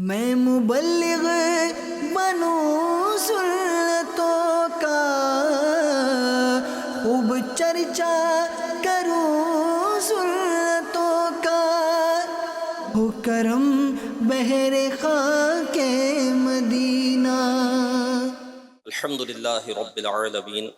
میں مبلغ بنوں سنتوں کا، خوب چرچا کروں سنتوں کا، ہو کرم بحر خاک مدینہ۔ الحمدللہ رب العالمین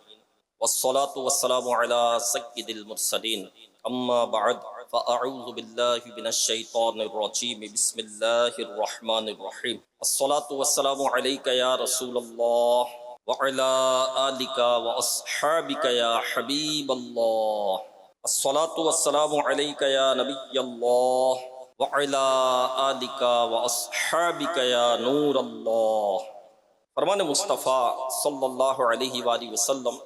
والصلاة والسلام علی سید المرسلین، اما بعد فاعوذ باللہ من الشیطان الرجیم، بسم اللہ الرحمن الرحیم۔ الصلاة والسلام علیک یا رسول اللہ وعلی آلک واصحابک یا حبیب اللہ، الصلاة والسلام علیک یا نبی اللہ وعلی آلک واصحابک یا نور اللہ۔ فرمان مصطفیٰ صلی اللہ علیہ وآلہ وسلم،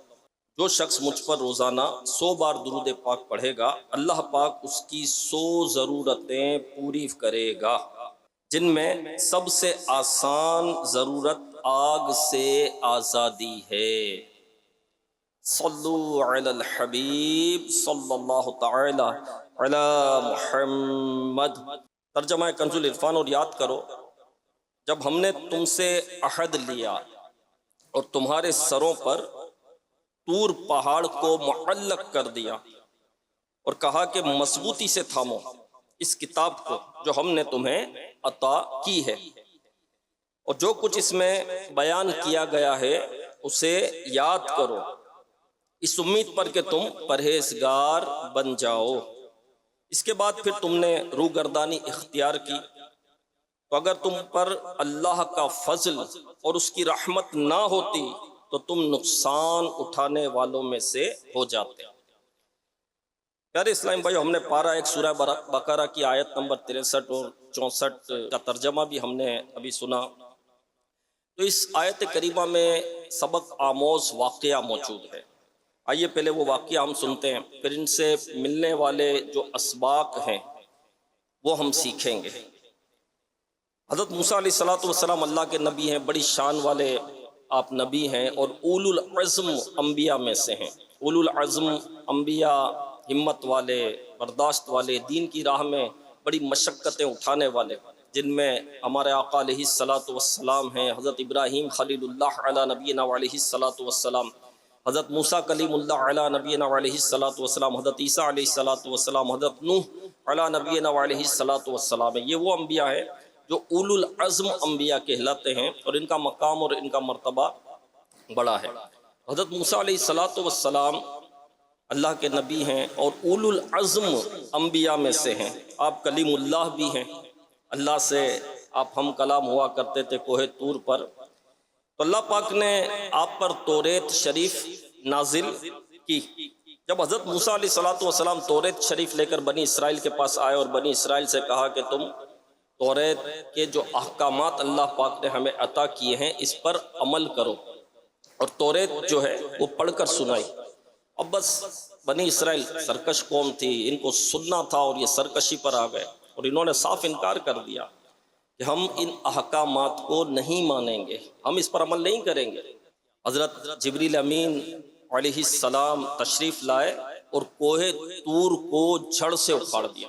جو شخص مجھ پر روزانہ 100 بار درود پاک پڑھے گا، اللہ پاک اس کی 100 ضرورتیں پوری کرے گا، جن میں سب سے آسان ضرورت آگ سے آزادی ہے۔ صلو علی الحبیب صلی اللہ تعالی علی محمد۔ ترجمہ کنز العرفان۔ اور یاد کرو، جب ہم نے تم سے عہد لیا اور تمہارے سروں پر طور پہاڑ کو معلق کر دیا اور کہا کہ مضبوطی سے تھامو اس کتاب کو جو ہم نے تمہیں عطا کی ہے، اور جو کچھ اس میں بیان کیا گیا ہے اسے یاد کرو، اس امید پر کہ تم پرہیزگار بن جاؤ۔ اس کے بعد پھر تم نے روگردانی اختیار کی، تو اگر تم پر اللہ کا فضل اور اس کی رحمت نہ ہوتی تو تم نقصان اٹھانے والوں میں سے ہو جاتے۔ پیارے اسلام بھائی، ہم نے پارہ ایک سورہ بقرہ کی آیت نمبر 63 اور 64 کا ترجمہ بھی ہم نے ابھی سنا۔ تو اس آیت کریمہ میں سبق آموز واقعہ موجود ہے۔ آئیے پہلے وہ واقعہ ہم سنتے ہیں، پھر ان سے ملنے والے جو اسباق ہیں وہ ہم سیکھیں گے۔ حضرت موسیٰ علیہ السلام اللہ کے نبی ہیں، بڑی شان والے آپ نبی ہیں، اور اولو العزم انبیاء میں سے ہیں۔ اولو العزم انبیاء ہمت والے، برداشت والے، دین کی راہ میں بڑی مشقتیں اٹھانے والے، جن میں ہمارے آقا علیہ السلام ہیں، حضرت ابراہیم خلیل اللہ علی نبینا علیہ السلام، حضرت موسیٰ کلیم اللہ علی نبینا علیہ السلام، حضرت عیسیٰ علیہ السلام، حضرت نوح علی نبینا علیہ السلام۔ یہ وہ انبیاء ہیں جو اولو العزم انبیاء کہلاتے ہیں، اور ان کا مقام اور ان کا مرتبہ بڑا ہے۔ حضرت موسیٰ علیہ السلام اللہ کے نبی ہیں اور اولو العزم انبیاء میں سے ہیں۔ آپ کلیم اللہ بھی ہیں، اللہ سے آپ ہم کلام ہوا کرتے تھے کوہ طور پر۔ تو اللہ پاک نے آپ پر توریت شریف نازل کی۔ جب حضرت موسیٰ علیہ السلام توریت شریف لے کر بنی اسرائیل کے پاس آئے اور بنی اسرائیل سے کہا کہ تم توریت کے جو احکامات اللہ پاک نے ہمیں عطا کیے ہیں اس پر عمل کرو، اور توریت جو ہے وہ پڑھ کر سنائی۔ اب بس بنی اسرائیل سرکش قوم تھی، ان کو سننا تھا اور یہ سرکشی پر آ گئے، اور انہوں نے صاف انکار کر دیا کہ ہم ان احکامات کو نہیں مانیں گے، ہم اس پر عمل نہیں کریں گے۔ حضرت جبریل امین علیہ السلام تشریف لائے اور کوہ طور کو جڑ سے اکھاڑ دیا،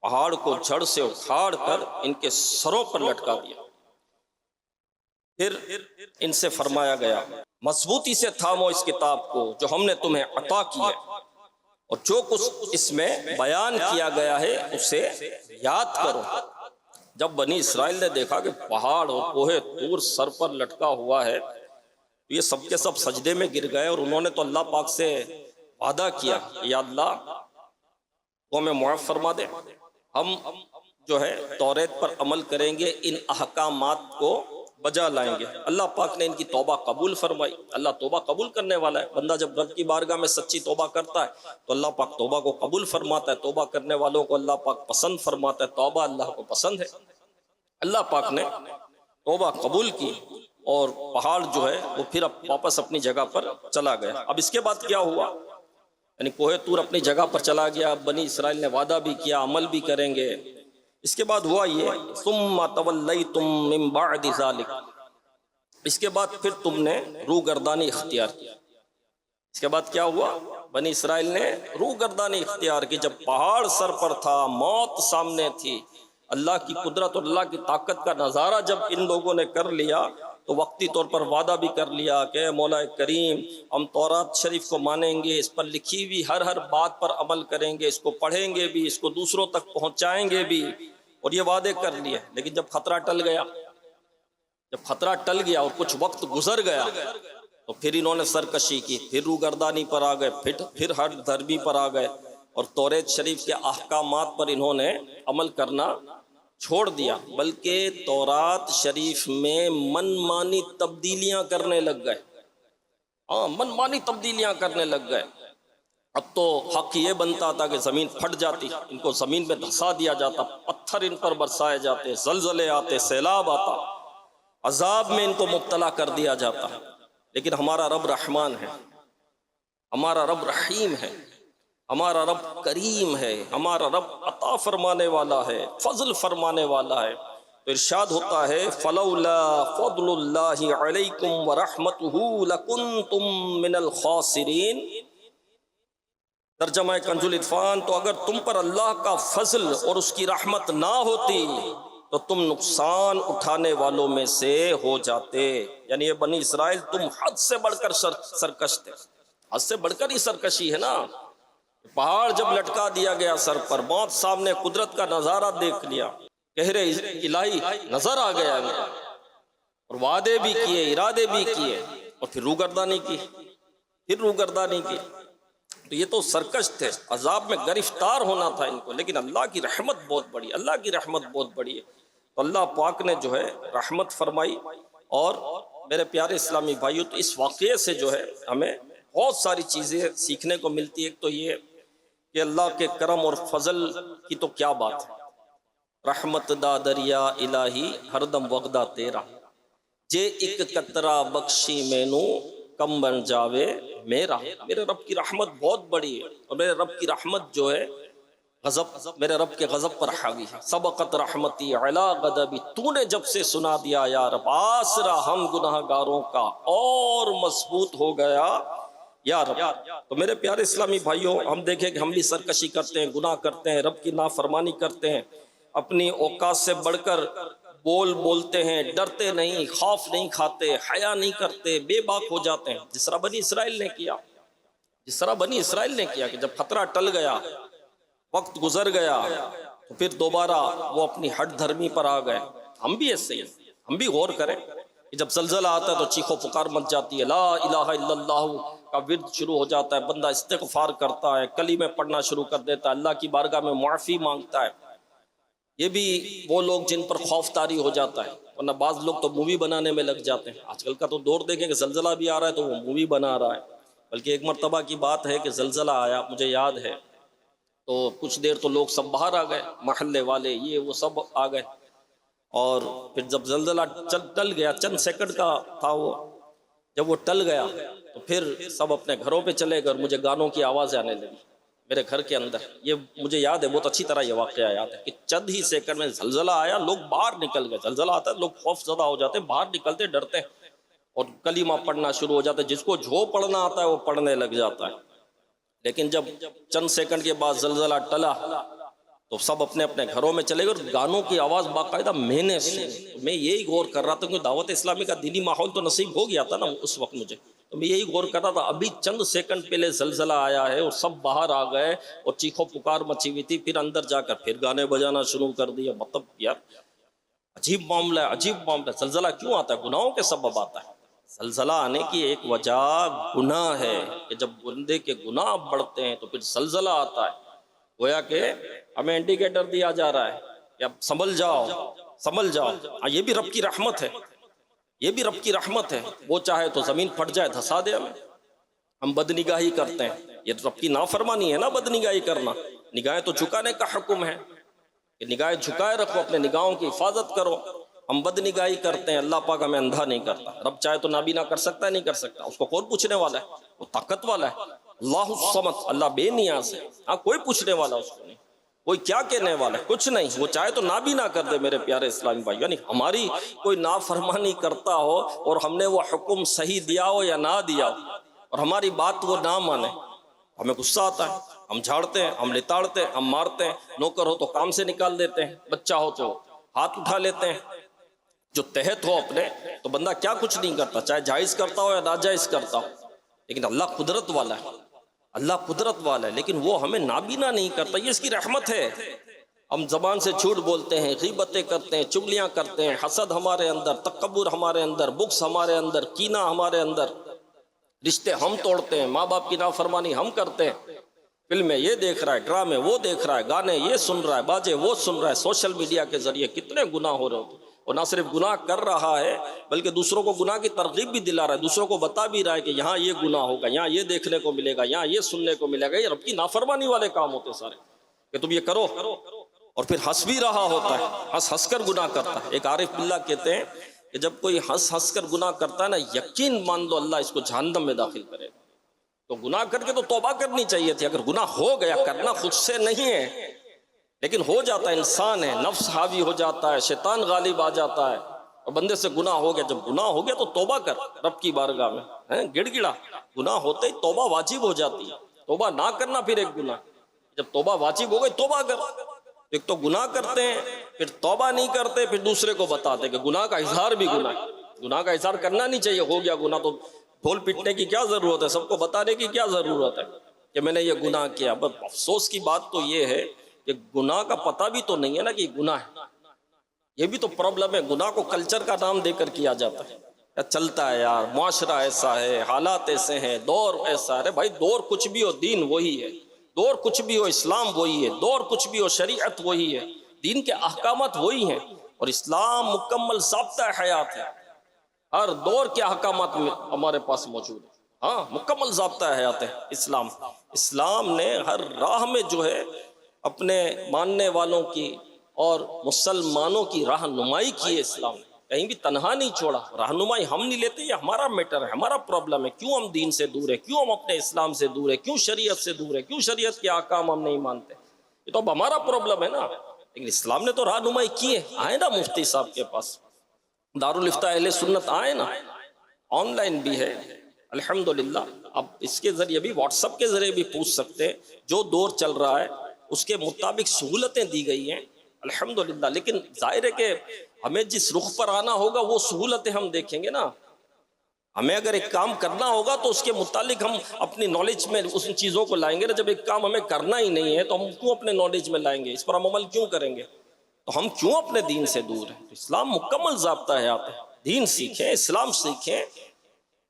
پہاڑ کو جڑ سے اکھاڑ کر ان کے سروں پر لٹکا دیا۔ پھر ان سے فرمایا گیا، مضبوطی سے تھامو اس کتاب کو جو ہم نے تمہیں عطا کی ہے، اور جو کچھ اس میں بیان کیا گیا ہے اسے یاد کرو۔ جب بنی اسرائیل نے دیکھا کہ پہاڑ اور کوہ طور سر پر لٹکا ہوا ہے، تو یہ سب کے سب سجدے میں گر گئے، اور انہوں نے تو اللہ پاک سے وعدہ کیا، یا اللہ وہ ہمیں معاف فرما دے، ہم جو ہے توریت پر عمل کریں گے، ان احکامات کو بجا لائیں گے۔ اللہ پاک نے ان کی توبہ قبول فرمائی۔ اللہ توبہ قبول کرنے والا ہے۔ بندہ جب رب کی بارگاہ میں سچی توبہ کرتا ہے تو اللہ پاک توبہ کو قبول فرماتا ہے۔ توبہ کرنے والوں کو اللہ پاک پسند فرماتا ہے۔ توبہ اللہ کو پسند ہے۔ اللہ پاک نے توبہ قبول کی، اور پہاڑ جو ہے وہ پھر واپس اپنی جگہ پر چلا گیا۔ اب اس کے بعد کیا ہوا؟ یعنی کوہ طور اپنی جگہ پر چلا گیا، بنی اسرائیل نے وعدہ بھی کیا، عمل بھی کریں گے۔ اس کے بعد ہوا یہ، ثم تولیتم من بعد ذلک، اس کے بعد پھر تم نے روگردانی اختیار کی۔ اس کے بعد کیا ہوا؟ بنی اسرائیل نے روگردانی اختیار کی۔ جب پہاڑ سر پر تھا، موت سامنے تھی، اللہ کی قدرت اور اللہ کی طاقت کا نظارہ جب ان لوگوں نے کر لیا تو وقتی طور پر وعدہ بھی کر لیا کہ اے مولا کریم ہم تورات شریف کو مانیں گے، اس پر لکھی ہوئی ہر بات پر عمل کریں گے، اس کو پڑھیں گے بھی، اس کو دوسروں تک پہنچائیں گے بھی، اور یہ وعدے کر لیے۔ لیکن جب خطرہ ٹل گیا اور کچھ وقت گزر گیا تو پھر انہوں نے سرکشی کی، پھر روگردانی پر آ گئے، پھر ہر دھرمی پر آ گئے، اور توریت شریف کے احکامات پر انہوں نے عمل کرنا چھوڑ دیا، بلکہ تورات شریف میں من مانی تبدیلیاں کرنے لگ گئے۔ من مانی تبدیلیاں کرنے لگ گئے۔ اب تو حق یہ بنتا تھا کہ زمین پھٹ جاتی، ان کو زمین میں دھسا دیا جاتا، پتھر ان پر برسائے جاتے، زلزلے آتے، سیلاب آتا، عذاب میں ان کو مبتلا کر دیا جاتا۔ لیکن ہمارا رب رحمان ہے، ہمارا رب رحیم ہے، ہمارا رب کریم ہے، ہمارا رب عطا فرمانے والا ہے، فضل فرمانے والا ہے۔ تو ارشاد ہوتا ہے فَلَوْلَا فَضْلُ اللَّهِ عَلَيْكُمْ وَرَحْمَتُهُ لَكُنْتُمْ مِنَ الْخَاسِرِينَ۔ ترجمہ کنز العرفان، تو اگر تم پر اللہ کا فضل اور اس کی رحمت نہ ہوتی تو تم نقصان اٹھانے والوں میں سے ہو جاتے۔ یعنی یہ بنی اسرائیل تم حد سے بڑھ کر سرکش تھے، حد سے بڑھ کر ہی سرکشی ہے نا۔ پہاڑ جب لٹکا دیا گیا سر پر، موت سامنے، قدرت کا نظارہ دیکھ لیا، قہر الہی نظر آ گیا، اور وعدے بھی کیے، ارادے بھی کیے، اور پھر روگردانی کی۔ تو یہ تو سرکش تھے، عذاب میں گرفتار ہونا تھا ان کو، لیکن اللہ کی رحمت بہت بڑی، اللہ کی رحمت بہت بڑی ہے۔ تو اللہ پاک نے جو ہے رحمت فرمائی۔ اور میرے پیارے اسلامی بھائیو، تو اس واقعے سے جو ہے ہمیں بہت ساری چیزیں سیکھنے کو ملتی ہے۔ ایک تو یہ کہ اللہ کے کرم اور فضل کی تو کیا بات ہے، رحمت دا دریا الہی ہر دم وغدا تیرا، جے ایک قطرہ بخشی مینوں کم بن جاوے میرا۔ میرے رب کی رحمت بہت بڑی ہے، اور میرے رب کی رحمت جو ہے میرے رب کے غضب پر حاوی ہے۔ سبقت رحمتی علی غضبی، تو نے جب سے سنا دیا یا رب، آسرا ہم گناہ گاروں کا اور مضبوط ہو گیا یا رب۔ تو میرے پیارے اسلامی بھائیوں، ہم دیکھیں کہ ہم بھی سرکشی کرتے ہیں، گناہ کرتے ہیں، رب کی نافرمانی کرتے ہیں، اپنی اوقات سے بڑھ کر بولتے ہیں، ڈرتے نہیں، خوف نہیں کھاتے، حیا نہیں کرتے، بے باک ہو جاتے ہیں، جس طرح بنی اسرائیل نے کیا کہ جب خطرہ ٹل گیا، وقت گزر گیا، تو پھر دوبارہ وہ اپنی ہٹ دھرمی پر آ گئے۔ ہم بھی ایسے ہی ہیں، ہم بھی غور کریں کہ جب زلزلہ آتا ہے تو چیخو پکار مچ جاتی ہے، لا الہ الا اللہ کا ورد شروع ہو جاتا ہے، بندہ استغفار کرتا ہے، کلمے پڑھنا شروع کر دیتا ہے، اللہ کی بارگاہ میں معافی مانگتا ہے۔ یہ بھی وہ لوگ جن پر خوف طاری ہو جاتا ہے، ورنہ بعض لوگ تو مووی بنانے میں لگ جاتے ہیں۔ آج کل کا تو دور دیکھیں کہ زلزلہ بھی آ رہا ہے تو وہ مووی بنا رہا ہے۔ بلکہ ایک مرتبہ کی بات ہے کہ زلزلہ آیا، مجھے یاد ہے، تو کچھ دیر تو لوگ سب باہر آ گئے، محلے والے یہ وہ سب آ گئے، اور پھر جب زلزلہ ٹل گیا، چند سیکنڈ کا تھا وہ، جب وہ ٹل گیا تو پھر سب اپنے گھروں پہ چلے گئے، اور مجھے گانوں کی آوازیں آنے لگی میرے گھر کے اندر۔ یہ مجھے یاد ہے، بہت اچھی طرح یہ واقعہ یاد ہے کہ چند ہی سیکنڈ میں زلزلہ آیا، لوگ باہر نکل گئے۔ زلزلہ آتا ہے لوگ خوف زدہ ہو جاتے ہیں، باہر نکلتے ڈرتے ہیں، اور کلمہ پڑھنا شروع ہو جاتا ہے، جس کو جو پڑھنا آتا ہے وہ پڑھنے لگ جاتا ہے۔ لیکن جب چند سیکنڈ کے بعد زلزلہ ٹلا تو سب اپنے اپنے گھروں میں چلے گئے، اور گانوں کی آواز باقاعدہ میں نے سنی۔ میں یہی غور کر رہا تھا کہ دعوت اسلامی کا دینی ماحول تو نصیب ہو گیا تھا نا اس وقت مجھے، تو میں یہی غور کر رہا تھا، ابھی چند سیکنڈ پہلے زلزلہ آیا ہے اور سب باہر آ گئے اور چیخو پکار مچی ہوئی تھی، پھر اندر جا کر پھر گانے بجانا شروع کر دیا۔ مطلب یار عجیب معاملہ ہے، عجیب معاملہ ہے۔ زلزلہ کیوں آتا ہے؟ گناہوں کے سبب آتا ہے۔ زلزلہ آنے کی ایک وجہ گناہ ہے، کہ جب بندے کے گناہ بڑھتے ہیں تو پھر زلزلہ آتا ہے۔ گویا کہ ہمیں انڈیکیٹر دیا جا رہا ہے کہ اب سنبھل جاؤ۔ یہ بھی رب کی رحمت ہے، یہ بھی رب کی رحمت ہے۔ وہ چاہے تو زمین پھٹ جائے، دھسا دے ہمیں۔ ہم بدنگاہی کرتے ہیں، یہ رب کی نافرمانی ہے نا بدنگاہی کرنا۔ نگاہیں تو جھکانے کا حکم ہے کہ نگاہیں جھکائے رکھو، اپنے نگاہوں کی حفاظت کرو۔ ہم بدنگاہی کرتے ہیں، اللہ پاک ہمیں اندھا نہیں کرتا۔ رب چاہے تو نابینا کر سکتا ہے، نہیں کر سکتا، اس کو کون پوچھنے والا ہے؟ وہ طاقت والا ہے، اللہ الصمد، اللہ بے نیاز ہے۔ ہاں، کوئی پوچھنے والا اس کو نہیں، کوئی کیا کہنے والا ہے، کچھ نہیں۔ وہ چاہے تو نابینا کر دے میرے پیارے اسلامی بھائی، یعنی ہماری کوئی نافرمانی کرتا ہو اور ہم نے وہ حکم صحیح دیا ہو یا نہ دیا ہو، اور ہماری بات وہ نہ مانے، ہمیں غصہ آتا ہے، ہم جھاڑتے ہیں، ہم لتاڑتے ہیں، ہم مارتے ہیں، نوکر ہو تو کام سے نکال دیتے ہیں، بچہ ہو تو ہاتھ اٹھا لیتے ہیں۔ جو تحت ہو اپنے تو بندہ کیا کچھ نہیں کرتا، چاہے جائز کرتا ہو یا ناجائز کرتا ہو، لیکن اللہ قدرت والا ہے، اللہ قدرت والا ہے، لیکن وہ ہمیں نابینا نہیں کرتا، یہ اس کی رحمت ہے۔ ہم زبان سے جھوٹ بولتے ہیں، غیبتیں کرتے ہیں، چگلیاں کرتے ہیں، حسد ہمارے اندر، تکبر ہمارے اندر، بغض ہمارے اندر، کینہ ہمارے اندر، رشتے ہم توڑتے ہیں، ماں باپ کی نافرمانی ہم کرتے ہیں، فلمیں یہ دیکھ رہا ہے، ڈرامے وہ دیکھ رہا ہے، گانے یہ سن رہا ہے، باجے وہ سن رہا ہے، سوشل میڈیا کے ذریعے کتنے گناہ ہو رہے ہوتے ہیں۔ اور نہ صرف گناہ کر رہا ہے بلکہ دوسروں کو گناہ کی ترغیب بھی دلا رہا ہے، دوسروں کو بتا بھی رہا ہے کہ یہاں یہ گناہ ہوگا، یہاں یہ دیکھنے کو ملے گا، یہاں یہ سننے کو ملے گا۔ یہ رب کی نافرمانی والے کام ہوتے سارے کہ تم یہ کرو، اور پھر ہنس بھی رہا ہوتا ہے، ہنس ہنس کر گناہ کرتا ہے۔ ایک عارف باللہ کہتے ہیں کہ جب کوئی ہنس ہنس کر گناہ کرتا ہے نا، یقین مان لو اللہ اس کو جہنم میں داخل کرے گا۔ تو گناہ کر کے تو توبہ کرنی چاہیے تھی، اگر گناہ ہو گیا، کرنا خود سے نہیں ہے لیکن ہو جاتا ہے، انسان ہے، نفس حاوی ہو جاتا ہے، شیطان غالب آ جاتا ہے اور بندے سے گناہ ہو گیا۔ جب گناہ ہو گیا تو توبہ کر رب کی بارگاہ میں، گڑ گڑا گناہ ہوتے ہی توبہ واجب ہو جاتی ہے، توبہ نہ کرنا پھر ایک گناہ۔ جب توبہ واجب ہو گئی توبہ کر۔ ایک تو گناہ کرتے ہیں پھر توبہ نہیں کرتے، پھر دوسرے کو بتاتے کہ گناہ کا اظہار بھی گناہ ہے، گناہ کا اظہار کرنا نہیں چاہیے، ہو گیا گناہ تو ڈھول پیٹنے کی کیا ضرورت ہے، سب کو بتانے کی کیا ضرورت ہے کہ میں نے یہ گناہ کیا۔ بس افسوس کی بات تو یہ ہے کہ گناہ کا پتہ بھی تو نہیں ہے نا کہ گناہ ہے، یہ بھی تو پرابلم ہے۔ گناہ کو کلچر کا نام دے کر کیا جاتا ہے، یا چلتا ہے یار، معاشرہ ایسا ہے، حالات ایسے ہیں، دور ایسا ہے۔ بھائی دور کچھ بھی ہو، دین وہی ہے، دور کچھ بھی ہو، اسلام وہی ہے، دور کچھ بھی ہو، شریعت وہی ہے، دین کے احکامات وہی ہیں، اور اسلام مکمل ضابطہ حیات ہے، ہر دور کے احکامات میں ہمارے پاس موجود ہے۔ ہاں مکمل ضابطہ حیات ہے اسلام۔ اسلام نے ہر راہ میں جو ہے اپنے ماننے والوں کی اور مسلمانوں کی رہنمائی کی ہے، اسلام نے کہیں بھی تنہا نہیں چھوڑا۔ رہنمائی ہم نہیں لیتے، یہ ہمارا میٹر ہے، ہمارا پرابلم ہے، کیوں ہم دین سے دور ہیں، کیوں ہم اپنے اسلام سے دور ہیں، کیوں شریعت سے دور ہیں، کیوں شریعت کے احکام ہم نہیں مانتے، یہ تو اب ہمارا پرابلم ہے نا۔ لیکن اسلام نے تو رہنمائی کی ہے، آئے نا مفتی صاحب کے پاس، دارالفتہ اہل سنت آئے نا، آن لائن بھی ہے الحمدللہ۔ اب اس کے ذریعے بھی، واٹس ایپ کے ذریعے بھی پوچھ سکتے ہیں، جو دور چل رہا ہے اس کے مطابق سہولتیں دی گئی ہیں الحمدللہ۔ لیکن ظاہر ہے کہ ہمیں جس رخ پر آنا ہوگا وہ سہولتیں ہم دیکھیں گے نا۔ ہمیں اگر ایک کام کرنا ہوگا تو اس کے متعلق ہم اپنی نالج میں اس چیزوں کو لائیں گے نا۔ جب ایک کام ہمیں کرنا ہی نہیں ہے تو ہم کیوں اپنے نالج میں لائیں گے، اس پر ہم عمل کیوں کریں گے، تو ہم کیوں اپنے دین سے دور ہیں۔ اسلام مکمل ضابطہ حیات ہے، دین سیکھیں، اسلام سیکھیں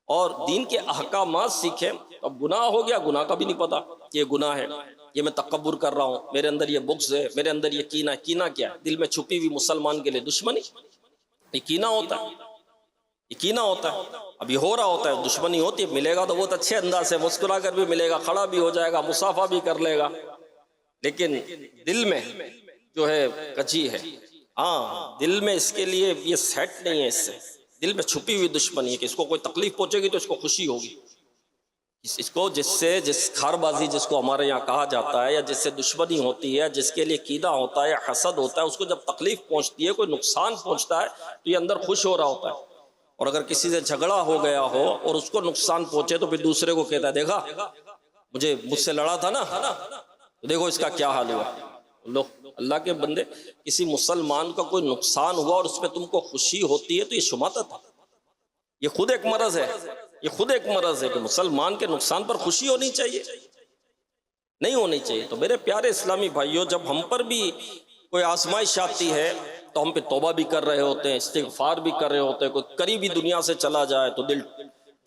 اور دین کے احکامات سیکھیں۔ اب گناہ ہو گیا، گناہ کا بھی نہیں پتا کہ یہ گناہ ہے، یہ میں تکبر کر رہا ہوں، میرے اندر یہ بغض ہے، میرے اندر یہ کینہ ہے۔ کینہ کیا ہے؟ دل میں چھپی ہوئی مسلمان کے لیے دشمنی، یہ کینہ ہوتا ہے، یہ کینہ ہوتا ہے۔ اب یہ ہو رہا ہوتا ہے، دشمنی ہوتی ہے، ملے گا تو بہت اچھے انداز سے مسکرا کر بھی ملے گا، کھڑا بھی ہو جائے گا، مصافحہ بھی کر لے گا، لیکن دل میں جو ہے کچی ہے۔ ہاں دل میں اس کے لیے یہ سیٹ نہیں ہے، اس سے دل میں چھپی ہوئی دشمنی ہے کہ اس کو کوئی تکلیف پہنچے گی تو اس کو خوشی ہوگی، اس کو جس خار بازی جس کو ہمارے یہاں کہا جاتا ہے، یا جس سے دشمنی ہوتی ہے، جس کے لیے کینہ ہوتا ہے یا حسد ہوتا ہے، اس کو جب تکلیف پہنچتی ہے، کوئی نقصان پہنچتا ہے تو یہ اندر خوش ہو رہا ہوتا ہے۔ اور اگر کسی سے جھگڑا ہو گیا ہو اور اس کو نقصان پہنچے تو پھر دوسرے کو کہتا ہے دیکھا مجھ سے لڑا تھا نا، تو دیکھو اس کا کیا حال ہوا۔ لو اللہ کے بندے، کسی مسلمان کا کوئی نقصان ہوا اور اس پہ تم کو خوشی ہوتی ہے تو یہ شماتت ہے، یہ خود ایک مرض ہے، یہ خود ایک مرض ہے کہ مسلمان کے نقصان پر خوشی ہونی چاہیے، نہیں ہونی چاہیے۔ تو میرے پیارے اسلامی بھائیوں، جب ہم پر بھی کوئی آزمائش آتی ہے تو ہم پہ توبہ بھی کر رہے ہوتے ہیں، استغفار بھی کر رہے ہوتے ہیں۔ کوئی قریبی دنیا سے چلا جائے تو دل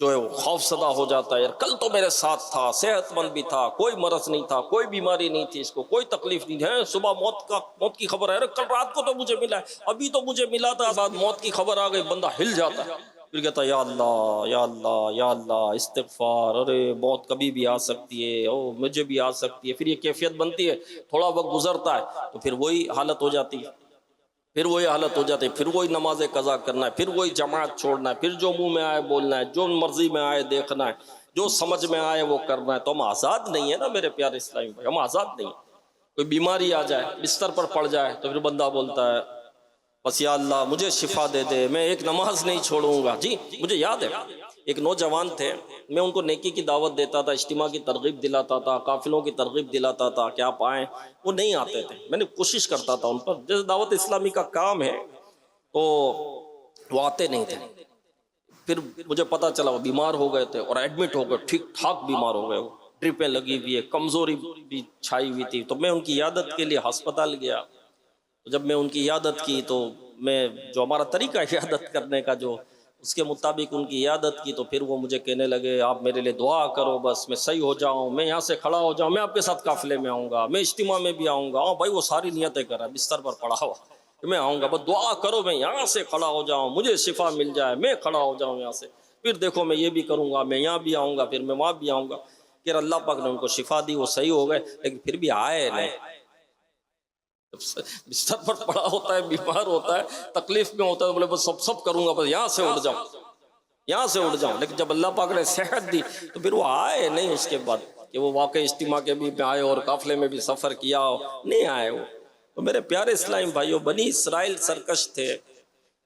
جو ہے وہ خوف زدہ ہو جاتا ہے، یار کل تو میرے ساتھ تھا، صحت مند بھی تھا، کوئی مرض نہیں تھا، کوئی بیماری نہیں تھی، اس کو کوئی تکلیف نہیں ہے، صبح موت کی خبر ہے، کل رات کو تو مجھے ملا ہے، ابھی تو مجھے ملا تھا، بعد موت کی خبر آ گئی، بندہ ہل جاتا ہے، پھر کہتا ہے یا اللہ یا اللہ یا اللہ، استغفار، ارے موت کبھی بھی آ سکتی ہے، او مجھے بھی آ سکتی ہے۔ پھر یہ کیفیت بنتی ہے، تھوڑا وقت گزرتا ہے تو پھر وہی حالت ہو جاتی ہے، پھر وہی حالت ہو جاتی ہے، پھر وہی نماز قضا کرنا ہے، پھر وہی جماعت چھوڑنا ہے، پھر جو منہ میں آئے بولنا ہے، جو مرضی میں آئے دیکھنا ہے، جو سمجھ میں آئے وہ کرنا ہے۔ تو ہم آزاد نہیں ہیں نا میرے پیارے اسلامی بھائی، ہم آزاد نہیں ہیں۔ کوئی بیماری آ جائے، بستر پر پڑ جائے تو پھر بندہ بولتا ہے بس یا اللہ مجھے شفا دے دے، میں ایک نماز نہیں چھوڑوں گا۔ جی مجھے یاد ہے ایک نوجوان تھے، میں ان کو نیکی کی دعوت دیتا تھا، اجتماع کی ترغیب دلاتا تھا، قافلوں کی ترغیب دلاتا تھا کہ آپ آئیں، وہ نہیں آتے تھے۔ میں نے کوشش کرتا تھا ان پر، جیسے دعوت اسلامی کا کام ہے تو وہ آتے نہیں تھے۔ پھر مجھے پتا چلا وہ بیمار ہو گئے تھے اور ایڈمٹ ہو گئے، ٹھیک ٹھاک بیمار ہو گئے، وہ ڈرپیں لگی ہوئی ہے، کمزوری بھی چھائی ہوئی تھی۔ تو میں ان کی عیادت کے لیے ہسپتال گیا۔ جب میں ان کی عیادت کی تو میں جو ہمارا طریقہ ہے عیادت کرنے کا، جو اس کے مطابق ان کی عیادت کی، تو پھر وہ مجھے کہنے لگے آپ میرے لیے دعا کرو، بس میں صحیح ہو جاؤں، میں یہاں سے کھڑا ہو جاؤں، میں آپ کے ساتھ قافلے میں آؤں گا، میں اجتماع میں بھی آؤں گا۔ ہاں بھائی وہ ساری نیتیں کر رہا ہے، بستر پر پڑا ہوا کہ میں آؤں گا، بس دعا کرو میں یہاں سے کھڑا ہو جاؤں، مجھے شفا مل جائے، میں کھڑا ہو جاؤں یہاں سے، پھر دیکھو میں یہ بھی کروں گا، میں یہاں بھی آؤں گا، پھر میں وہاں بھی آؤں گا۔ پھر اللہ پاک نے ان کو شفا دی، وہ صحیح ہو گئے، لیکن پھر بھی آئے نہیں۔ بستر پر پڑا ہوتا ہے، بیمار ہوتا ہے، تکلیف میں ہوتا ہے، بولے بس سب کروں گا، بس یہاں سے اٹھ جاؤں، یہاں سے اٹھ جاؤں۔ لیکن جب اللہ پاک نے صحت دی تو پھر وہ آئے نہیں اس کے بعد، کہ وہ واقعی اجتماع کے بھی آئے اور قافلے میں بھی سفر کیا ہو، نہیں آئے وہ۔ تو میرے پیارے اسلام بھائیوں، بنی اسرائیل سرکش تھے،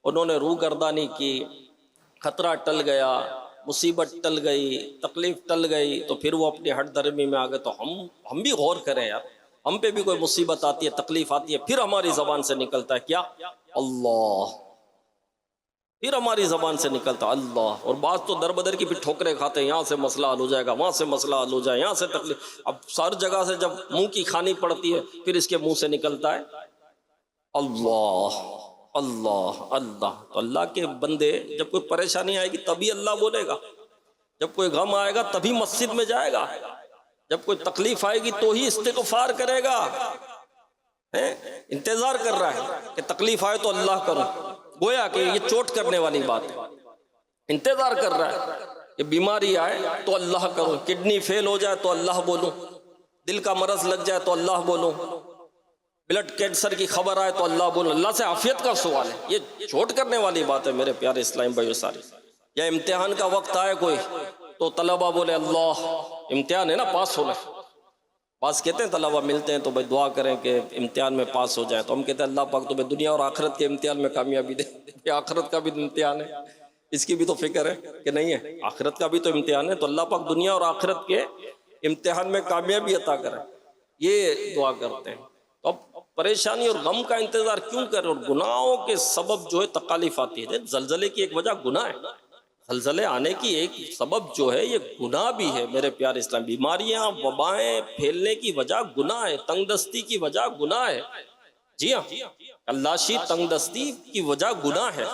انہوں نے روح گردانی کی، خطرہ ٹل گیا، مصیبت ٹل گئی، تکلیف ٹل گئی، تو پھر وہ اپنی ہٹ درمی میں آ گئے۔ تو ہم بھی غور کریں یار، ہم پہ بھی کوئی مصیبت آتی ہے، تکلیف آتی ہے، پھر ہماری زبان سے نکلتا ہے کیا؟ اللہ، پھر ہماری زبان سے نکلتا اللہ۔ اور بعض تو در بدر کی پھر ٹھوکریں کھاتے ہیں، یہاں سے مسئلہ حل ہو جائے گا، وہاں سے مسئلہ حل ہو جائے، یہاں سے تکلیف۔ اب ساری جگہ سے جب منہ کی کھانی پڑتی ہے، پھر اس کے منہ سے نکلتا ہے اللہ اللہ اللہ۔ تو اللہ کے بندے، جب کوئی پریشانی آئے گی تبھی اللہ بولے گا، جب کوئی غم آئے گا تبھی مسجد میں جائے گا، جب کوئی تکلیف آئے گی تو ہی استغفار کرے گا۔ انتظار کر رہا ہے کہ تکلیف آئے تو اللہ کرو، گویا کہ یہ چوٹ کرنے والی بات ہے۔ انتظار کر رہا ہے کہ بیماری آئے تو اللہ کرو، کڈنی فیل ہو جائے تو اللہ بولوں، دل کا مرض لگ جائے تو اللہ بولوں، بلڈ کینسر کی خبر آئے تو اللہ بولوں۔ اللہ سے عافیت کا سوال ہے، یہ چوٹ کرنے والی بات ہے میرے پیارے اسلام بھائیو سارے۔ یا امتحان کا وقت آئے کوئی تو طلبہ بولے اللہ، امتحان ہے نا، پاس ہونا۔ بعض کہتے ہیں طلبہ ملتے ہیں تو بھائی دعا کریں کہ امتحان میں پاس ہو جائے، تو ہم کہتے ہیں اللہ پاک تمہیں دنیا اور آخرت کے امتحان میں کامیابی دے۔ یہ آخرت کا بھی امتحان ہے، اس کی بھی تو فکر ہے کہ نہیں ہے؟ آخرت کا بھی تو امتحان ہے، تو اللہ پاک دنیا اور آخرت کے امتحان میں کامیابی عطا کرے، یہ دعا کرتے ہیں۔ تو اب پریشانی اور غم کا انتظار کیوں کریں؟ اور گناہوں کے سبب جو ہے تکالیف آتی ہے۔ زلزلے کی ایک وجہ گناہ ہے، زلزلے آنے کی ایک سبب جو ہے یہ گناہ بھی ہے میرے پیارے اسلام۔ بیماریاں وبائیں پھیلنے کی وجہ گناہ ہے، تنگ دستی کی وجہ گناہ ہے، جی ہاں، کلاشی تنگ دستی کی وجہ گناہ ہے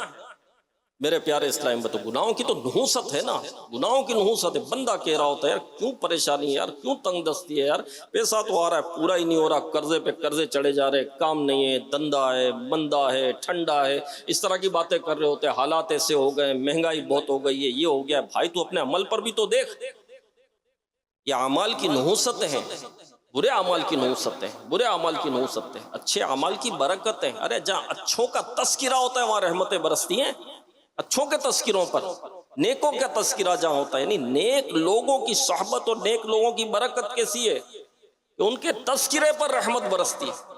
میرے پیارے اسلام۔ تو گناہوں کی تو نحوست ہے نا، گناہوں کی نحوست ہے۔ بندہ کہہ رہا ہوتا ہے یار کیوں پریشانی ہے یار، کیوں تنگ دستی ہے یار، پیسہ تو آ رہا ہے پورا ہی نہیں ہو رہا، قرضے پہ قرضے چڑھے جا رہے، کام نہیں ہے، دندہ ہے، مندہ ہے، ٹھنڈا ہے، اس طرح کی باتیں کر رہے ہوتے ہیں، حالات ایسے ہو گئے، مہنگائی بہت ہو گئی ہے، یہ ہو گیا۔ بھائی تو اپنے عمل پر بھی تو دیکھ، یہ اعمال کی نحوست ہیں، برے اعمال کی نحوست ہے، برے اعمال کی نحوست ہے، اچھے اعمال کی برکت ہے۔ ارے جہاں اچھوں کا تذکرہ ہوتا ہے وہاں رحمتیں برستی ہیں، اچھوں کے تذکروں پر، نیکوں کا تذکرہ جہاں ہوتا ہے، یعنی نیک لوگوں کی صحبت اور نیک لوگوں کی برکت کیسی ہے کہ ان کے تذکرے پر رحمت برستی ہے،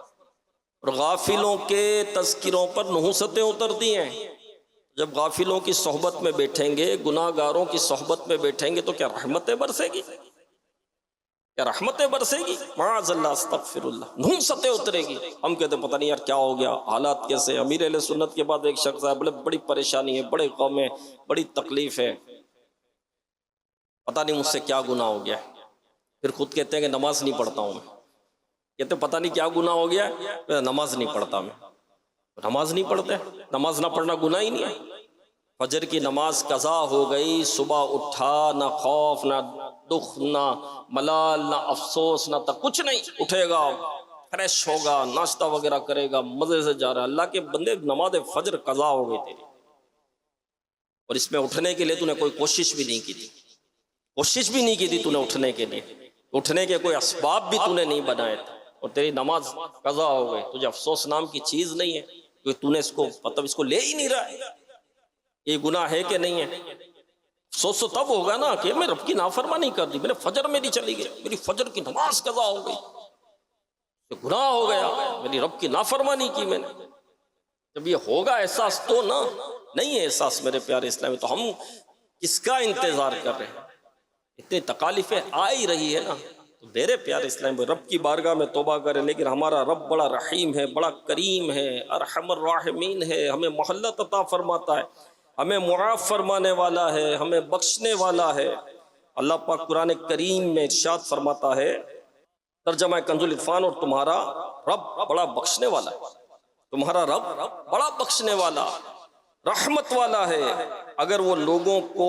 اور غافلوں کے تذکروں پر نحوستیں اترتی ہیں۔ جب غافلوں کی صحبت میں بیٹھیں گے، گناہ گاروں کی صحبت میں بیٹھیں گے تو کیا رحمتیں برسے گی؟ کیا رحمتیں برسے گی؟ معاذ اللہ، استغفر اللہ، نحوستیں اترے گی۔ ہم کہتے پتہ نہیں یار کیا ہو گیا، حالات کیسے۔ امیر اہل سنت کے بعد ایک شخص ہے، بڑی پریشانی ہے، بڑے غم ہے، بڑی تکلیف ہے، پتہ نہیں مجھ سے کیا گناہ ہو گیا۔ پھر خود کہتے ہیں کہ نماز نہیں پڑھتا ہوں میں، کہتے پتہ نہیں کیا گناہ ہو گیا، نماز نہیں پڑھتا میں۔ نماز نہیں پڑھتے، نماز نہ پڑھنا گناہ ہی نہیں ہے۔ فجر کی نماز قضا ہو گئی، صبح اٹھا، نہ خوف، نہ دکھ، نہ ملال، نہ افسوس، نہ کچھ نہیں، اٹھے گا، فریش ہوگا، ناشتہ وغیرہ کرے گا، مزے سے جا رہا ہے۔ اللہ کے بندے نماز فجر قضا ہو گئی تیری، اور اس میں اٹھنے کے لیے تو نے کوئی کوشش بھی نہیں کی تھی، کوشش بھی نہیں کی تھی تو نے اٹھنے کے لیے، اٹھنے کے کوئی اسباب بھی تو نے نہیں بنائے تھے، اور تیری نماز قضا ہو گئی۔ تجھے افسوس نام کی چیز نہیں ہے، کیونکہ تو نے اس کو مطلب اس کو لے ہی نہیں رہا ہے، یہ گناہ ہے کہ نہیں ہے؟ افسوس تو تب ہوگا نا کہ میں رب کی نافرمانی کر دی، میں نے فجر میری چلی گئی، میری فجر کی نماز قضا ہو گئی، یہ گناہ ہو گیا، میری رب کی نافرمانی کی میں نے۔ جب یہ ہوگا احساس تو نا، نہیں ہے احساس میرے پیارے اسلامی، تو ہم کس کا انتظار کر رہے ہیں؟ اتنی تکالیفیں آ ہی رہی ہے نا، تو میرے پیارے اسلام بھائی رب کی بارگاہ میں توبہ کریں، لیکن ہمارا رب بڑا رحیم ہے، بڑا کریم ہے، ارحم الراحمین ہے، ہمیں مہلت عطا فرماتا ہے، ہمیں معاف فرمانے والا ہے، ہمیں بخشنے والا ہے۔ اللہ پاک قرآن کریم میں ارشاد فرماتا ہے، ترجمہ کنز العرفان، اور تمہارا رب بڑا بخشنے والا ہے، تمہارا رب بڑا بخشنے والا رحمت والا ہے۔ اگر وہ لوگوں کو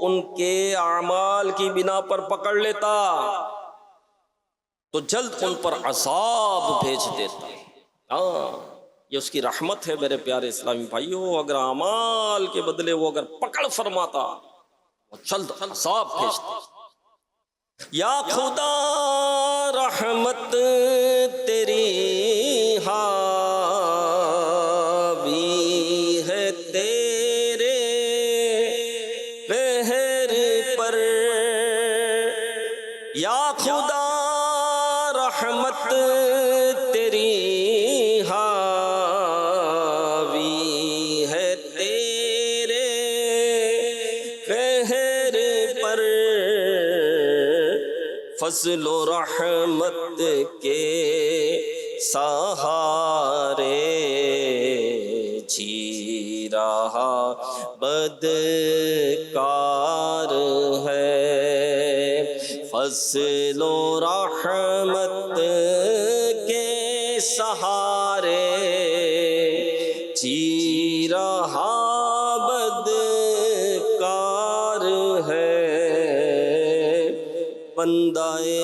ان کے اعمال کی بنا پر پکڑ لیتا تو جلد ان پر عذاب بھیج دیتا۔ ہاں، یہ اس کی رحمت ہے میرے پیارے اسلامی بھائیوں، اگر اعمال کے بدلے وہ اگر پکڑ فرماتا وہ جلد عذاب بھیجتا۔ یا خدا رحمت تیری حاوی ہے تیرے قہر پر، یا خدا رحمت تیری حاوی ہے تیرے قہر پر، فضل و رحمت کے سہارے جی رہا بدکار ہے، فضل و رحمت کے سہارے جی رہا بدکار ہے، بندائے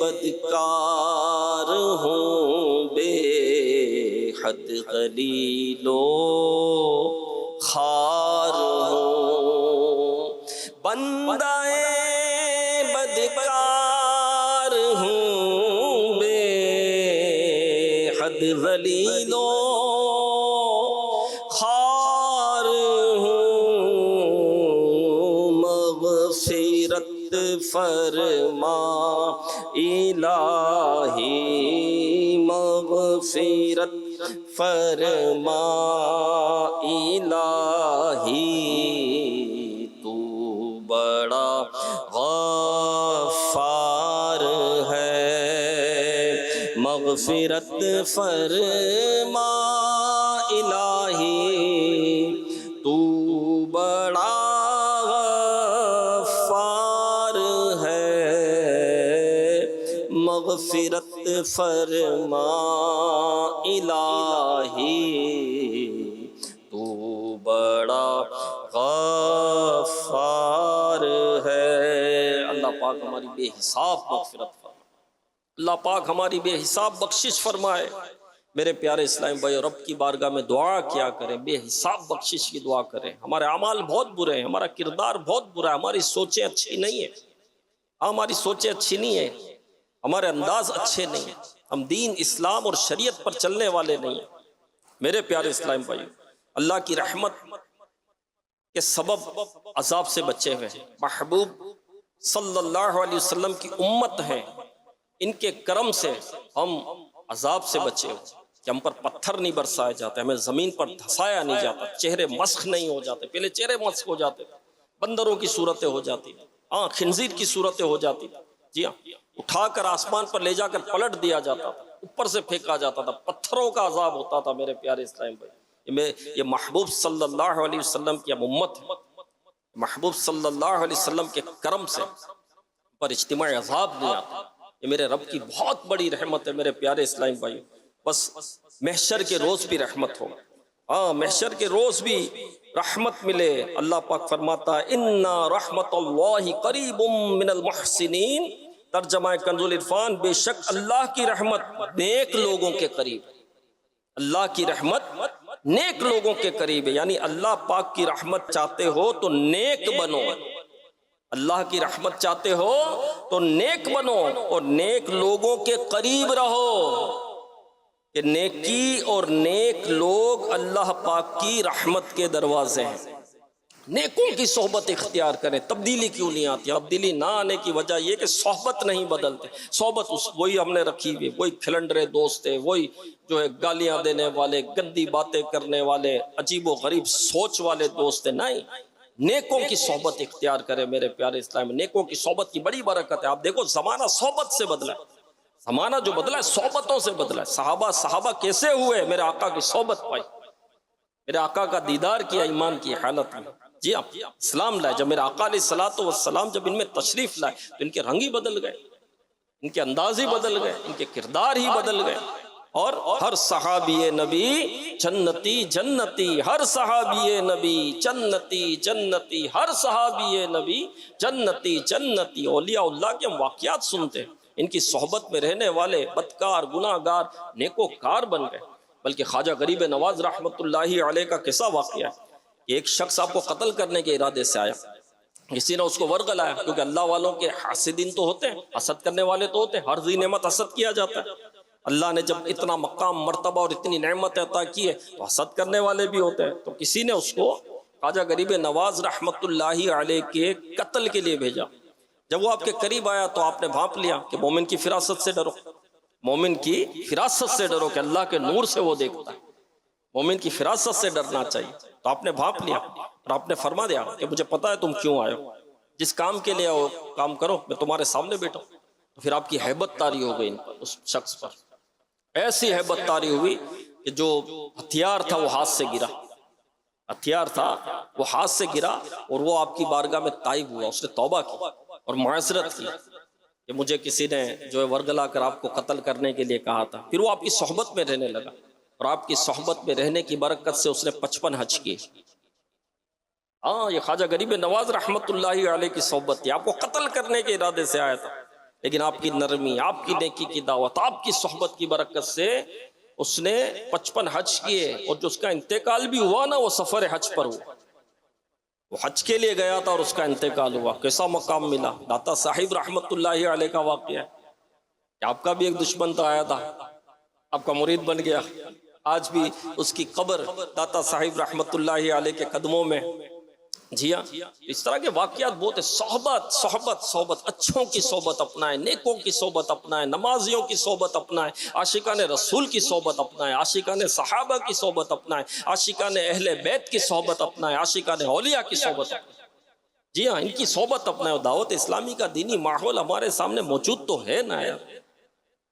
بدکار ہوں بے حد غلیل و خوار ہوں، بندائے بدکار ہوں بے حد غلیل و خوار ہوں، مغفرت فرما الہی مغفرت فرما الہی، تو بڑا غفار ہے، مغفرت فرما الہی، تو بڑا مغفرت فرما الہی، تو بڑا غفار ہے۔ اللہ پاک ہماری بے حساب مغفرت فرمائے، اللہ پاک ہماری بے حساب بخشش فرمائے۔ میرے پیارے اسلام بھائی، رب کی بارگاہ میں دعا کیا کریں، بے حساب بخشش کی دعا کریں۔ ہمارے اعمال بہت برے ہیں، ہمارا کردار بہت برا ہے، ہماری سوچیں اچھی نہیں ہیں، ہماری سوچیں اچھی نہیں ہیں، ہمارے انداز اچھے نہیں ہیں، ہم دین اسلام اور شریعت پر چلنے والے نہیں ہیں۔ میرے پیارے اسلام بھائی، اللہ کی رحمت کے سبب عذاب سے بچے ہوئے ہیں، محبوب صلی اللہ علیہ وسلم کی امت ہیں، ان کے کرم سے ہم عذاب سے بچے ہوئے کہ ہم پر پتھر نہیں برسائے جاتے، ہمیں زمین پر دھسایا نہیں جاتا، چہرے مسخ نہیں ہو جاتے، پہلے چہرے مسخ ہو جاتے، بندروں کی صورتیں ہو جاتی، خنزیر کی صورتیں ہو جاتی، جی ہاں، اٹھا کر آسمان پر لے جا کر پلٹ دیا جاتا تھا، اوپر سے پھینکا جاتا تھا، پتھروں کا عذاب ہوتا تھا۔ میرے پیارے اسلام بھائی، یہ محبوب صلی اللہ علیہ وسلم کی اب امت ہے، محبوب صلی اللہ علیہ وسلم کے کرم سے پر اجتماعی عذاب نہیں آتا۔ یہ میرے رب کی بہت بڑی رحمت ہے میرے پیارے اسلام بھائی۔ بس محشر کے روز بھی رحمت ہو، محشر کے روز بھی رحمت ملے۔ اللہ پاک فرماتا ہے اِنَّا رحمت اللہ قریب من المحسنین، ترجمہ کنز العرفان، بے شک اللہ کی رحمت نیک لوگوں کے قریب ہے، اللہ کی رحمت نیک لوگوں کے قریب ہے، یعنی اللہ پاک کی رحمت چاہتے ہو تو نیک بنو، اللہ کی رحمت چاہتے ہو تو نیک بنو اور نیک لوگوں کے قریب رہو، کہ نیکی اور نیک لوگ اللہ پاک کی رحمت کے دروازے ہیں۔ نیکوں کی صحبت اختیار کریں۔ تبدیلی کیوں نہیں آتی؟ تبدیلی نہ آنے کی وجہ یہ کہ صحبت نہیں بدلتے، صحبت وہی ہم نے رکھی ہوئی، وہی کھلنڈرے دوست ہیں، وہی جو ہے گالیاں دینے والے، گندی باتیں کرنے والے، عجیب و غریب سوچ والے دوست ہیں۔ نہیں، نیکوں کی صحبت اختیار کرے میرے پیارے اسلام. نیکوں کی صحبت کی بڑی برکت ہے. آپ دیکھو زمانہ صحبت سے بدلا ہے. زمانہ جو بدلا ہے صحبتوں سے بدلا ہے. صحابہ کیسے ہوئے؟ میرے آقا کی صحبت پائی, میرے آقا کا دیدار کیا ایمان کی حالت میں. جی ہاں, اسلام لائے. جب میرے آقا علیہ الصلوۃ والسلام جب ان میں تشریف لائے تو ان کے رنگ ہی بدل گئے, ان کے انداز ہی بدل گئے, ان کے کردار ہی بدل گئے. اور ہر صحابی نبی جنتی جنتی, ہر صحابی نبی جنتی جنتی, ہر صحابی نبی جنتی جنتی. اولیاء اللہ کے ہم واقعات سنتے ہیں, ان کی صحبت میں رہنے والے بدکار, گناہ گار, نیکوکار بن گئے. بلکہ خواجہ غریب نواز رحمۃ اللہ علیہ کا کیسا واقعہ ہے کہ ایک شخص آپ کو قتل کرنے کے ارادے سے آیا, کسی نے اس کو ورغ لایا, کیونکہ اللہ والوں کے حاسدین تو ہوتے ہیں, حسد کرنے والے تو ہوتے ہیں, ہر ذی نعمت حسد کیا جاتا ہے. اللہ نے جب اتنا مقام مرتبہ اور اتنی نعمت عطا کی ہے تو حسد کرنے والے بھی ہوتے ہیں. تو کسی نے اس کو خواجہ غریب نواز رحمۃ اللہ علیہ کے قتل کے لیے بھیجا. جب وہ آپ کے قریب آیا تو آپ نے بھانپ لیا کہ مومن کی فراست سے ڈرو, مومن کی فراست سے ڈرو, کہ اللہ کے نور سے وہ دیکھتا ہے, مومن کی فراست سے ڈرنا چاہیے. تو آپ نے بھانپ لیا اور آپ نے فرما دیا کہ مجھے پتا ہے تم کیوں آئے ہو, جس کام کے لیے آؤ کام کرو, میں تمہارے سامنے بیٹھا ہوں. تو پھر آپ کی ہیبت طاری ہو گئی ان پر, اس شخص پر ایسی ہیبت طاری ہوئی کہ جو ہتھیار تھا وہ ہاتھ سے گرا, ہتھیار تھا وہ ہاتھ سے گرا, اور وہ آپ کی بارگاہ میں تائب ہوا. اس نے توبہ کی اور معذرت کی کہ مجھے کسی نے جو ہے ورغلا کر آپ کو قتل کرنے کے لیے کہا تھا. پھر وہ آپ کی صحبت میں رہنے لگا, اور آپ کی صحبت میں رہنے کی برکت سے اس نے 55 حج کیے. ہاں, یہ خواجہ غریب نواز رحمۃ اللہ علیہ کی صحبت تھی. آپ کو قتل کرنے کے ارادے سے آیا تھا, لیکن آپ کی نرمی, آپ کی نیکی کی دعوت, آپ کی صحبت کی برکت سے اس نے 55 حج کیے. اور جو اس کا انتقال بھی ہوا نا, وہ سفر حج پر ہوا. وہ حج کے لیے گیا تھا اور اس کا انتقال ہوا. کیسا مقام ملا. داتا صاحب رحمۃ اللہ علیہ کا واقعہ ہے کہ آپ کا بھی ایک دشمن تو آیا تھا, آپ کا مرید بن گیا. آج بھی اس کی قبر داتا صاحب رحمۃ اللہ علیہ کے قدموں میں. جی ہاں, اس طرح کے واقعات بہت ہیں. صحبت صحبت صحبت, اچھوں کی صحبت اپنائیں, نیکوں کی صحبت اپنائیں, نمازیوں کی صحبت اپنائیں, عاشقان رسول کی صحبت اپنائیں, عاشقان صحابہ کی صحبت اپنائیں, عاشقان اہل بیت کی صحبت اپنائیں, عاشقان اولیاء کی صحبت اپنائیں. جی ہاں, ان کی صحبت اپنائیں. دعوت اسلامی کا دینی ماحول ہمارے سامنے موجود تو ہے نا یار,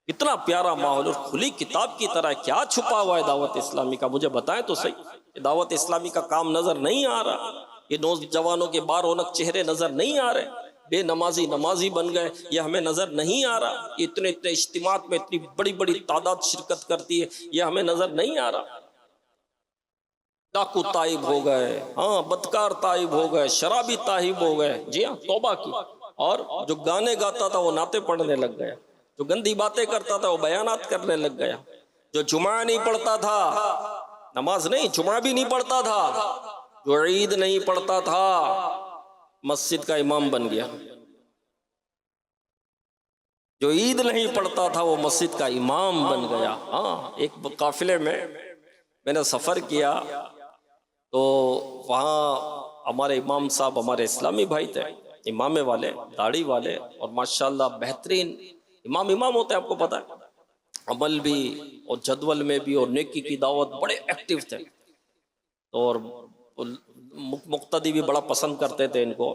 اتنا پیارا ماحول اور کھلی کتاب کی طرح. کیا چھپا ہوا ہے دعوت اسلامی کا؟ مجھے بتائیں تو صحیح. دعوت اسلامی کا کام نظر نہیں آ رہا, یہ نوجوانوں کے بارونق چہرے نظر نہیں آ رہے, بے نمازی بن گئے, یہ ہمیں نظر نہیں آ رہا. اتنے اجتماعات میں اتنی بڑی بڑی تعداد شرکت کرتی ہے, یہ ہمیں نظر نہیں آ رہا. ڈاکو تائب ہو گئے, ہاں بدکار تائب ہو گئے, شرابی تائب ہو گئے. جی ہاں, توبہ کی. اور جو گانے گاتا تھا وہ نعتیں پڑھنے لگ گیا, جو گندی باتیں کرتا تھا وہ بیانات کرنے لگ گیا, جو جمعہ نہیں پڑھتا تھا, نماز نہیں جمعہ بھی نہیں پڑھتا تھا, جو عید نہیں پڑھتا تھا مسجد کا امام بن گیا, جو عید نہیں پڑھتا تھا وہ مسجد کا امام بن گیا. ہاں, ایک قافلے میں نے سفر کیا تو وہاں ہمارے امام صاحب ہمارے اسلامی بھائی تھے, امامے والے, داڑھی والے, اور ماشاءاللہ بہترین امام ہوتے ہیں, آپ کو پتہ ہے, عمل بھی اور جدول میں بھی اور نیکی کی دعوت بڑے ایکٹیو تھے. اور مقتدی بھی بڑا پسند کرتے تھے ان کو.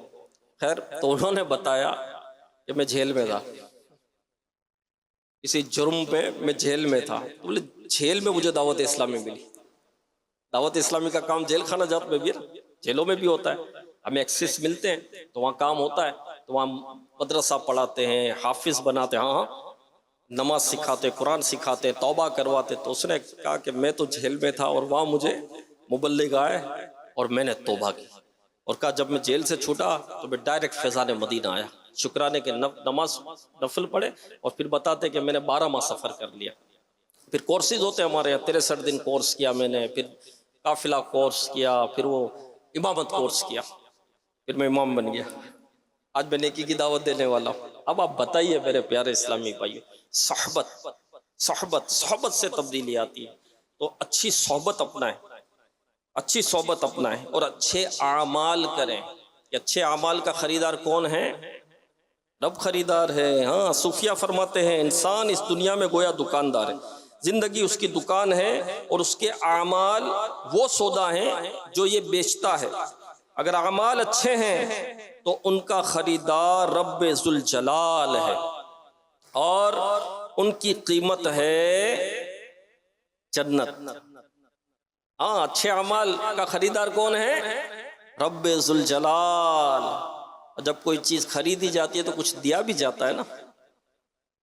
خیر, تو انہوں نے بتایا کہ میں جیل میں تھا, کسی جرم پہ میں جیل میں تھا. بولے جیل میں مجھے دعوت اسلامی ملی. دعوت اسلامی کا کام جیل خانہ جات میں بھی ہے, جیلوں میں بھی ہوتا ہے. ہمیں ایکسس ملتے ہیں تو وہاں کام ہوتا ہے, تو وہاں مدرسہ پڑھاتے ہیں, حافظ بناتے, ہاں نماز سکھاتے, قرآن سکھاتے, توبہ کرواتے. تو اس نے کہا کہ میں تو جیل میں تھا اور وہاں مجھے مبلغ آئے اور میں نے توبہ کی, اور کہا جب میں جیل سے چھوٹا تو میں ڈائریکٹ فیضان مدینہ آیا. شکرانے کے نماز نفل پڑھے اور پھر بتاتے کہ میں نے 12 ماہ سفر کر لیا. پھر کورسز ہوتے ہیں ہمارے یہاں, 63 دن کورس کیا میں نے, پھر قافلہ کورس کیا, پھر وہ امامت کورس کیا, پھر میں امام بن گیا. آج میں نیکی کی دعوت دینے والا ہوں. اب آپ بتائیے میرے پیارے اسلامی بھائیو, صحبت سے تبدیلی آتی ہے. تو اچھی صحبت اپنائیں, اچھی صحبت اپنائیں اور اچھے اعمال کریں. کہ اچھے اعمال کا خریدار کون ہے؟ رب خریدار ہے. ہاں, صوفیہ فرماتے ہیں انسان اس دنیا میں گویا دکاندار ہے, زندگی اس کی دکان ہے اور اس کے اعمال وہ سودا ہیں جو یہ بیچتا ہے. اگر اعمال اچھے ہیں تو ان کا خریدار رب ذوالجلال ہے، اور ان کی قیمت ہے جنت۔ ہاں، اچھے اعمال کا خریدار کون ہے؟ رب ذوالجلال۔ جب کوئی چیز خریدی جاتی ہے تو کچھ دیا بھی جاتا ہے نا،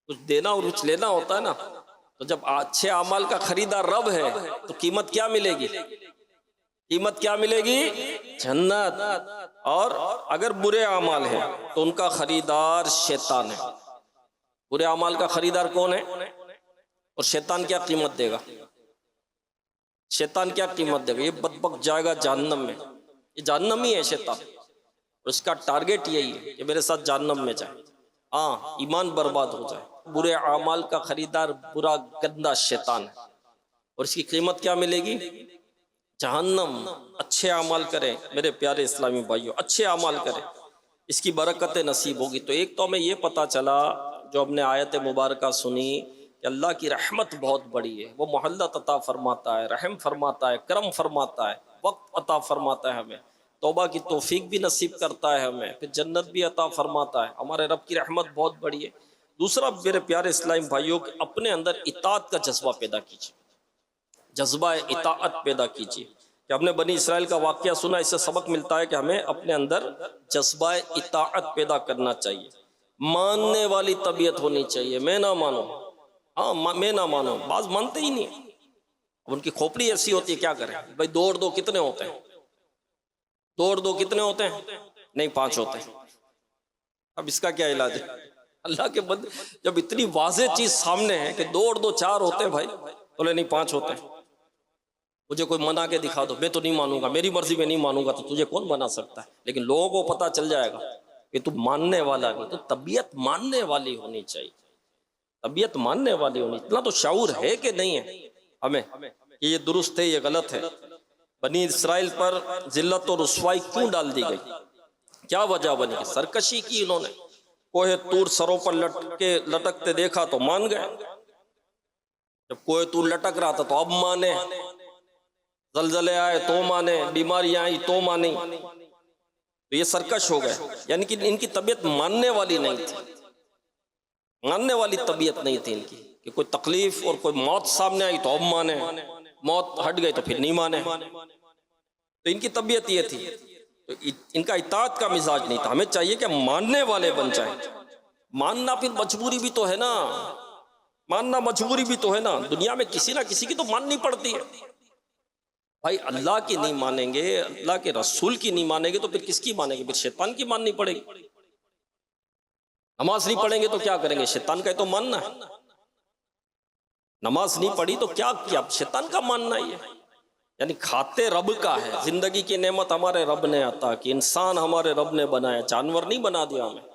کچھ دینا اور کچھ لینا ہوتا ہے نا۔ تو جب اچھے اعمال کا خریدار رب ہے تو قیمت کیا ملے گی؟ قیمت کیا ملے گی؟ جنت۔ اور اگر برے اعمال ہیں تو ان کا خریدار شیطان ہے۔ برے اعمال کا خریدار کون ہے؟ اور شیطان کیا قیمت دے گا؟ شیطان کیا قیمت دے گا؟ یہ بدبخت جائے گا جہنم میں، یہ جہنم ہی ہے شیطان، اور اس کا ٹارگٹ یہی ہے کہ میرے ساتھ جہنم میں جائے، ہاں ایمان برباد ہو جائے۔ برے اعمال کا خریدار برا گندا شیطان ہے، اور اس کی قیمت کیا ملے گی؟ جہنم۔ اچھے اعمال کریں میرے پیارے اسلامی بھائیوں، اچھے اعمال کریں، اس کی برکتیں نصیب ہوگی۔ تو ایک تو ہمیں یہ پتہ چلا جو ہم نے آیت مبارکہ سنی کہ اللہ کی رحمت بہت بڑی ہے، وہ مہلت عطا فرماتا ہے، رحم فرماتا ہے، کرم فرماتا ہے، وقت عطا فرماتا ہے، ہمیں توبہ کی توفیق بھی نصیب کرتا ہے، ہمیں پھر جنت بھی عطا فرماتا ہے۔ ہمارے رب کی رحمت بہت بڑی ہے۔ دوسرا میرے پیارے اسلام بھائیوں کہ اپنے اندر اطاعت کا جذبہ پیدا کیجیے، جذبہ اطاعت پیدا کیجیے۔ کہ ہم نے بنی اسرائیل کا واقعہ سنا، اس سے سبق ملتا ہے کہ ہمیں اپنے اندر جذبہ اطاعت پیدا کرنا چاہیے، ماننے والی طبیعت ہونی چاہیے۔ میں نہ مانوں، ہاں میں نہ مانوں، بعض مانتے ہی نہیں، اب ان کی کھوپڑی ایسی ہوتی ہے، کیا کریں بھائی؟ دو کتنے ہوتے ہیں؟ دو کتنے ہوتے ہیں؟ نہیں 5 ہوتے ہیں۔ اب اس کا کیا علاج ہے؟ اللہ کے بندے، جب اتنی واضح چیز سامنے ہے کہ 2 4 ہوتے ہیں بھائی، بولے نہیں 5 ہوتے ہیں۔ مجھے کوئی منا کے دکھا دو، میں تو نہیں مانوں گا، میری مرضی میں نہیں مانوں گا، تو تجھے کون منا سکتا ہے؟ لیکن لوگوں کو پتا چل جائے گا کہ تو ماننے والا نہیں، تو طبیعت ماننے والی ہونی چاہیے، طبیعت ماننے والی ہونی۔ اتنا تو شعور ہے کہ نہیں ہے ہمیں کہ یہ درست ہے، یہ غلط ہے؟ بنی اسرائیل پر ذلت و رسوائی کیوں ڈال دی گئی؟ کیا وجہ بنی؟ سرکشی کی انہوں نے، کوہ طور سروں پر لٹکتے دیکھا تو مان گئے، جب کوہ طور لٹک رہا تھا تو اب مانے، زلزلے آئے تو مانے، بیماریاں آئی تو مانی، تو یہ سرکش ہو گئے۔ یعنی کہ ان کی طبیعت ماننے والی نہیں تھی، ماننے والی طبیعت نہیں تھی ان کی، کہ کوئی تکلیف اور کوئی موت سامنے آئی تو اب مانے، موت ہٹ گئی تو پھر نہیں مانے۔ تو ان کی طبیعت یہ تھی، تو ان کا اطاعت کا مزاج نہیں تھا۔ ہمیں چاہیے کہ ماننے والے بن جائیں۔ ماننا پھر مجبوری بھی تو ہے نا، ماننا مجبوری بھی تو ہے نا، دنیا میں کسی نہ کسی کی تو ماننی پڑتی ہے بھائی۔ اللہ کی نہیں مانیں گے، اللہ کے رسول کی نہیں مانیں گے تو پھر کس کی مانیں گے؟ پھر شیطان کی ماننی پڑے گی۔ نماز نہیں پڑھیں گے تو کیا کریں گے؟ شیطان کا تو ماننا ہے۔ نماز نہیں پڑھی تو کیا کیا؟ شیطان کا ماننا ہی ہے۔ یعنی کھاتے رب کا ہے، زندگی کی نعمت ہمارے رب نے عطا کی، انسان ہمارے رب نے بنایا، جانور نہیں بنا دیا ہمیں،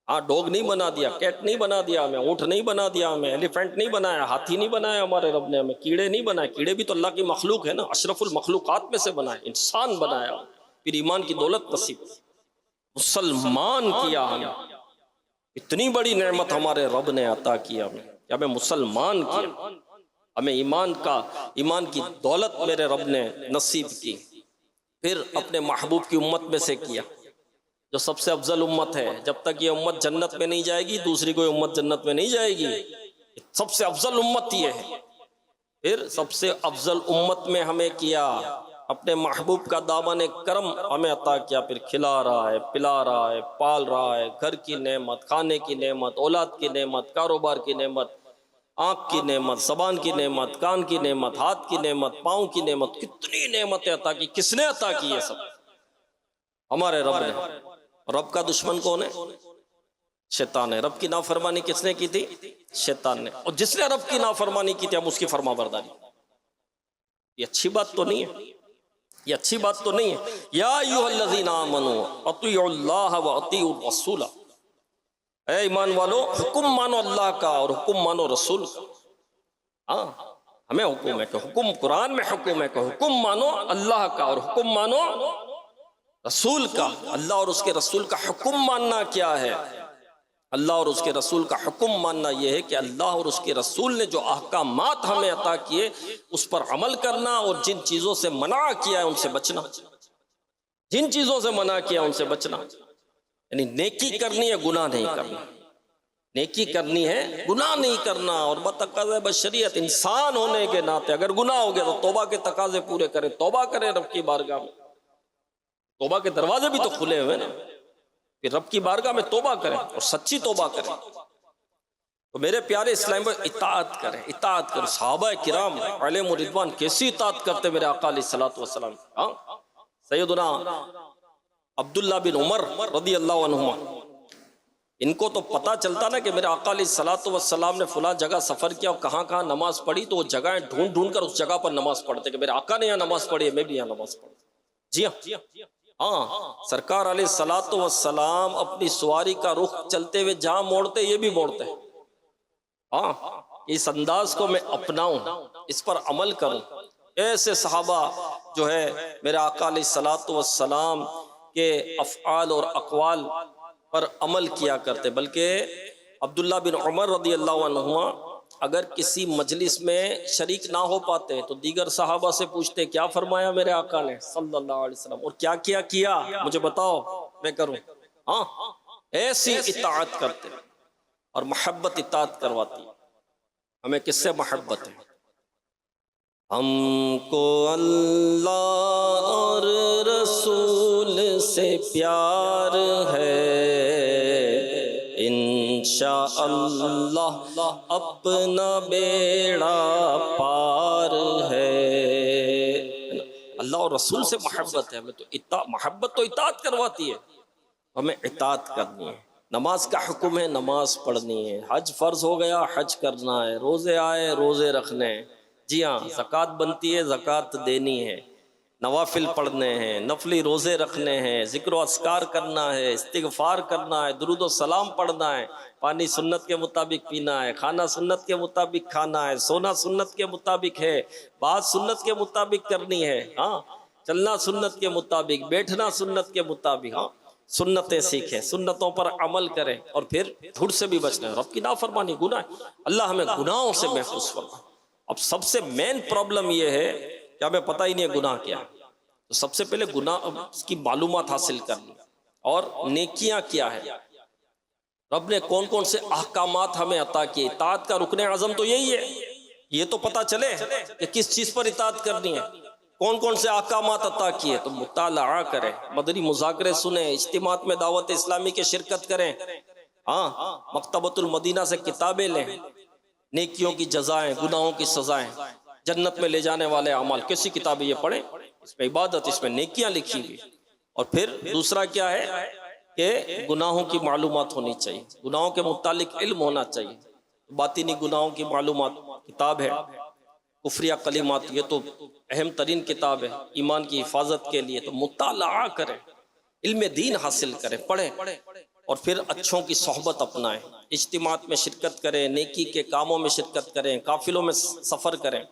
ہاں ڈوگ نہیں بنا دیا، کیٹ نہیں بنا دیا ہمیں، اونٹ نہیں بنا دیا ہمیں، ایلیفینٹ نہیں بنایا، ہاتھی نہیں بنایا ہمارے رب نے ہمیں، کیڑے نہیں بنائے، کیڑے بھی تو اللہ کی مخلوق ہے نا، اشرف المخلوقات میں سے بنائے، انسان بنایا، پھر ایمان کی دولت نصیب، مسلمان کیا ہمیں۔ اتنی بڑی نعمت ہمارے رب نے عطا کیا ہمیں کہ ہمیں مسلمان کیا، ہمیں ایمان کی دولت میرے رب نے نصیب کی، پھر اپنے محبوب کی امت میں سے کیا جو سب سے افضل امت ہے۔ جب تک یہ امت جنت میں نہیں جائے گی، دوسری کوئی امت جنت میں نہیں جائے گی، سب سے افضل امت یہ ہے۔ پھر سب سے افضل امت میں ہمیں کیا، اپنے محبوب کا دامن کرم ہمیں عطا کیا، پھر کھلا رہا ہے، پلا رہا ہے، پال رہا ہے، گھر کی نعمت، کھانے کی نعمت، اولاد کی نعمت، کاروبار کی نعمت، آنکھ کی نعمت، زبان کی نعمت، کان کی نعمت، ہاتھ کی نعمت، پاؤں کی نعمت، کتنی نعمتیں عطا کی۔ کس نے عطا کی یہ سب؟ ہمارے رب نے۔ رب کا دشمن کون ہے؟ شیطان ہے۔ رب کی نافرمانی کس نے کی تھی؟ شیطان نے۔ اور جس نے رب کی نافرمانی کی تھی ہم اس کی فرما برداری، یہ اچھی بات تو نہیں ہے، یہ اچھی بات تو نہیں ہے۔ یا ایھا الذین آمنوا اطیعوا اللہ واطیعوا الرسول، اے ایمان والو حکم مانو اللہ کا اور حکم مانو رسول کا۔ ہاں ہمیں حکم ہے کہ حکم، قرآن میں حکم ہے کہ حکم مانو اللہ کا اور حکم مانو رسول کا۔ اللہ اور اس کے رسول کا حکم ماننا کیا ہے؟ اللہ اور اس کے رسول کا حکم ماننا یہ ہے کہ اللہ اور اس کے رسول نے جو احکامات ہمیں عطا کیے اس پر عمل کرنا، اور جن چیزوں سے منع کیا ہے ان سے بچنا۔ جن چیزوں سے منع کیا ان سے بچنا، یعنی نیکی کرنی ہے، گناہ نہیں کرنا، نیکی کرنی ہے، گناہ نہیں کرنا۔ اور بتقاضۂ بشریت انسان ہونے کے ناطے اگر گناہ ہو گیا تو توبہ کے تقاضے پورے کرے، توبہ کرے رب کی بارگاہ میں، توبہ کے دروازے بھی تو کھلے ہوئے نا، کہ رب کی بارگاہ میں توبہ کرے اور سچی توبہ کرے۔ تو میرے پیارے اسلام پر اطاعت کریں، اطاعت کریں۔ صحابہ کرام علیہم الرضوان کیسی اطاعت کرتے میرے آقا علیہ الصلوۃ والسلام۔ سیدنا عبداللہ بن عمر رضی اللہ عنہما، ان کو تو پتا چلتا نا کہ میرے آقا علیہ الصلوۃ والسلام نے فلاں جگہ سفر کیا اور کہاں کہاں نماز پڑھی، تو وہ جگہیں ڈھونڈ ڈھونڈ کر اس جگہ پر نماز پڑھتے کہ میرے آقا نے یہاں نماز پڑھی ہے، میں بھی یہاں نماز پڑھوں۔ جی ہاں، سرکار علیہ الصلوۃ والسلام اپنی سواری کا رخ چلتے ہوئے جہاں موڑتے یہ بھی موڑتے ہیں۔ ہاں، اس انداز کو میں اپناؤں، اس پر عمل کروں۔ ایسے صحابہ جو ہے میرے آقا علیہ الصلوۃ والسلام کے افعال اور اقوال پر عمل کیا کرتے۔ بلکہ عبداللہ بن عمر رضی اللہ عنہما اگر کسی مجلس میں شریک نہ ہو پاتے تو دیگر صحابہ سے پوچھتے کیا فرمایا میرے آقا نے صلی اللہ علیہ وسلم، اور کیا کیا مجھے بتاؤ میں کروں۔ ہاں، ایسی اطاعت کرتے اور محبت اطاعت کرواتی۔ ہمیں کس سے محبت ہے؟ ہم کو اللہ اور رسول سے پیار ہے، انشاءاللہ اپنا بیڑا پار ہے۔ اللہ اور رسول سے محبت ہے، ہمیں تو محبت تو اطاعت کرواتی ہے، ہمیں اطاعت کرنی ہے۔ نماز کا حکم ہے، نماز پڑھنی ہے۔ حج فرض ہو گیا، حج کرنا ہے۔ روزے آئے، روزے رکھنے ہیں۔ جی ہاں، زکوٰۃ بنتی ہے، زکوٰۃ دینی ہے۔ نوافل پڑھنے ہیں، نفلی روزے رکھنے ہیں، ذکر و اذکار کرنا ہے، استغفار کرنا ہے، درود و سلام پڑھنا ہے، پانی سنت کے مطابق پینا ہے، کھانا سنت کے مطابق کھانا ہے، سونا سنت کے مطابق ہے، بات سنت کے مطابق کرنی ہے۔ ہاں، چلنا سنت کے مطابق، بیٹھنا سنت کے مطابق۔ ہاں، سنتیں سیکھیں، سنتوں پر عمل کریں، اور پھر جھوٹ سے بھی بچنا ہے۔ رب کی نافرمانی گناہ ہے، اللہ ہمیں گناہوں سے محفوظ فرمائے۔ اب سب سے مین پرابلم یہ ہے کہ ہمیں پتہ ہی نہیں ہے گناہ کیا ہے۔ تو سب سے پہلے گناہ اس کی معلومات حاصل کرنی، اور نیکیاں کیا ہے، رب نے کون کون سے احکامات ہمیں عطا کیے۔ اطاعت کا رکن اعظم تو یہی ہے، یہ تو پتہ چلے کہ کس چیز پر اطاعت کرنی ہے، کون کون سے احکامات عطا کیے۔ تو مطالعہ کریں، مدنی مذاکرے سنیں، اجتماعات میں دعوت اسلامی کے شرکت کریں۔ ہاں، مکتبۃ المدینہ سے کتابیں لیں، نیکیوں کی جزائیں، گناہوں کی سزائیں، جنت میں لے جانے والے اعمال، کیسی کتابیں یہ پڑھیں، اس میں عبادت، اس میں نیکیاں لکھی ہوئی۔ اور پھر دوسرا کیا ہے کہ گناہوں کی معلومات ہونی چاہیے، گناہوں کے متعلق علم ہونا چاہیے۔ باطنی گناہوں کی معلومات کتاب ہے، کفریہ کلمات، یہ تو اہم ترین کتاب ہے ایمان کی حفاظت کے لیے۔ تو مطالعہ کریں، علم دین حاصل کریں، پڑھیں، اور پھر اچھوں کی صحبت اپنائیں، اجتماعات میں شرکت کریں، نیکی کے کاموں میں شرکت کریں، قافلوں میں سفر کریں۔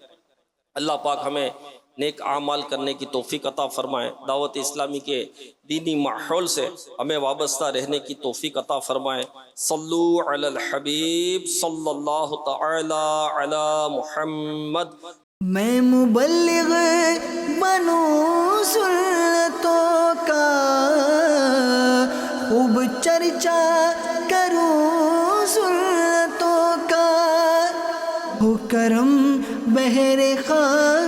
اللہ پاک ہمیں نیک اعمال کرنے کی توفیق عطا فرمائے، دعوت اسلامی کے دینی ماحول سے ہمیں وابستہ رہنے کی توفیق عطا فرمائے۔ صلو علی الحبیب صلی اللہ تعالی علی محمد۔ میں مبلغ بنوں سنتوں کا، خوب چرچا کروں سنتوں کا، ہو کرم بہر خاک